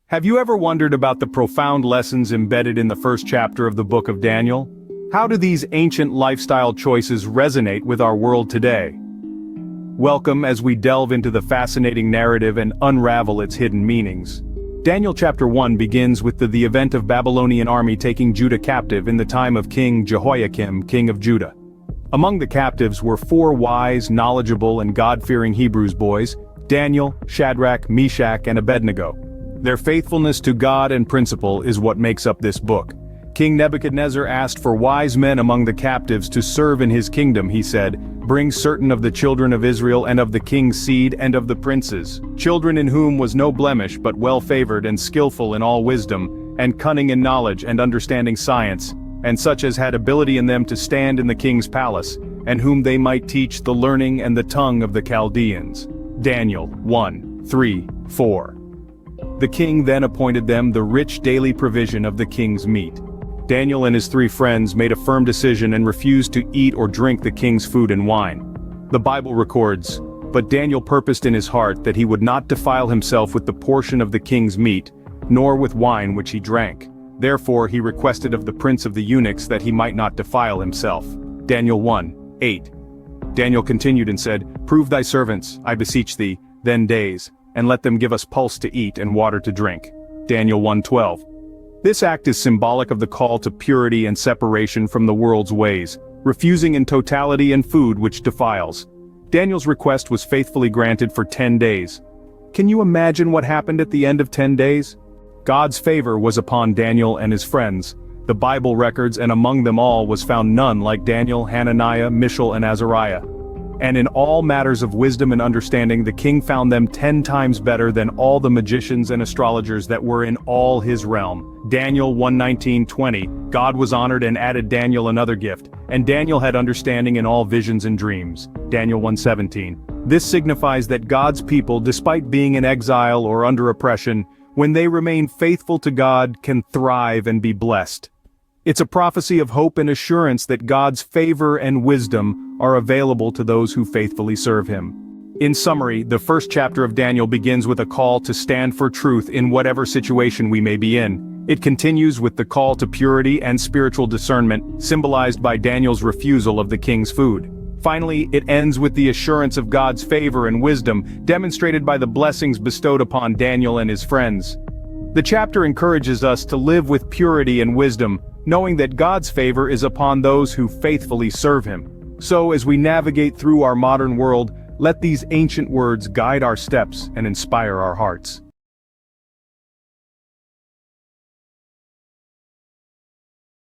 Have you ever wondered about the profound lessons embedded in the first chapter of the book of Daniel? How do these ancient lifestyle choices resonate with our world today? Welcome as we delve into the fascinating narrative and unravel its hidden meanings. Daniel chapter 1 begins with the event of Babylonian army taking Judah captive in the time of King Jehoiakim, king of Judah. Among the captives were 4 wise, knowledgeable and God-fearing Hebrews boys, Daniel, Shadrach, Meshach and Abednego. Their faithfulness to God and principle is what makes up this book. King Nebuchadnezzar asked for wise men among the captives to serve in his kingdom. He said, "Bring certain of the children of Israel and of the king's seed and of the princes, children in whom was no blemish but well-favored and skillful in all wisdom, and cunning in knowledge and understanding science, and such as had ability in them to stand in the king's palace, and whom they might teach the learning and the tongue of the Chaldeans." Daniel 1:3-4. The king then appointed them the rich daily provision of the king's meat. Daniel and his 3 friends made a firm decision and refused to eat or drink the king's food and wine. The Bible records, "But Daniel purposed in his heart that he would not defile himself with the portion of the king's meat, nor with wine which he drank. Therefore he requested of the prince of the eunuchs that he might not defile himself." Daniel 1:8. Daniel continued and said, "Prove thy servants, I beseech thee, then days, and let them give us pulse to eat and water to drink." Daniel 1:12. This act is symbolic of the call to purity and separation from the world's ways, refusing in totality and food which defiles. Daniel's request was faithfully granted for 10 days. Can you imagine what happened at the end of 10 days? God's favor was upon Daniel and his friends. The Bible records, and among them all was found none like Daniel, Hananiah, Mishael and Azariah. And in all matters of wisdom and understanding the king found them 10 times better than all the magicians and astrologers that were in all his realm. Daniel 1:19-20, God was honored and added Daniel another gift, and Daniel had understanding in all visions and dreams. Daniel 1:17. This signifies that God's people, despite being in exile or under oppression, when they remain faithful to God, can thrive and be blessed. It's a prophecy of hope and assurance that God's favor and wisdom are available to those who faithfully serve Him. In summary, the first chapter of Daniel begins with a call to stand for truth in whatever situation we may be in. It continues with the call to purity and spiritual discernment, symbolized by Daniel's refusal of the king's food. Finally, it ends with the assurance of God's favor and wisdom, demonstrated by the blessings bestowed upon Daniel and his friends. The chapter encourages us to live with purity and wisdom, knowing that God's favor is upon those who faithfully serve Him. So as we navigate through our modern world, let these ancient words guide our steps and inspire our hearts.